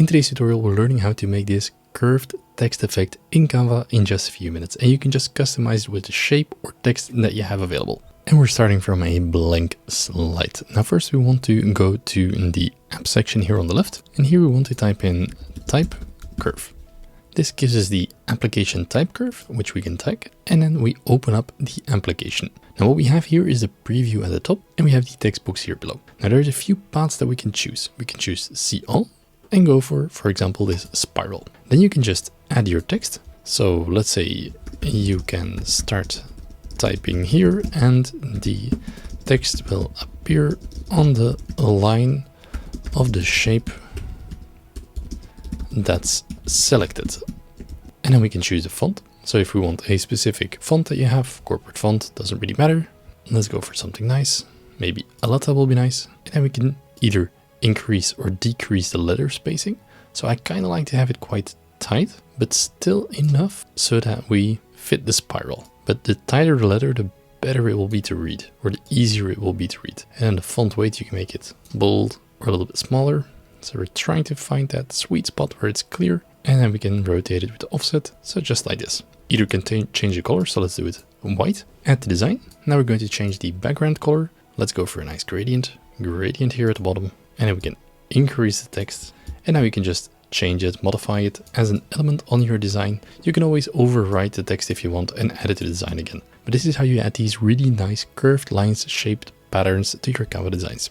In today's tutorial, we're learning how to make this curved text effect in Canva in just a few minutes, and you can just customize it with the shape or text that you have available. And we're starting from a blank slide. Now first we want to go to the app section here on the left, and here we want to type in type curve. This gives us the application type curve, which we can tag, and then we open up the application. Now what we have here is the preview at the top, and we have the text box here below. Now there's a few paths that we can choose. We can choose see all and go for example, this spiral. Then you can just add your text. So let's say you can start typing here and the text will appear on the line of the shape that's selected. And then we can choose the font. So if we want a specific font that you have, corporate font, doesn't really matter. Let's go for something nice. Maybe a letter will be nice. And then we can either increase or decrease the letter spacing. So I kind of like to have it quite tight, but still enough so that we fit the spiral. But the tighter the letter, the better it will be to read, or the easier it will be to read. And the font weight, you can make it bold or a little bit smaller. So we're trying to find that sweet spot where it's clear, and then we can rotate it with the offset. So just like this. Either can change the color, so let's do it white. Add the design. Now we're going to change the background color. Let's go for a nice gradient here at the bottom. And then we can increase the text. And now we can just change it, modify it as an element on your design. You can always overwrite the text if you want and add it to the design again. But this is how you add these really nice curved lines, shaped patterns to your Canva designs.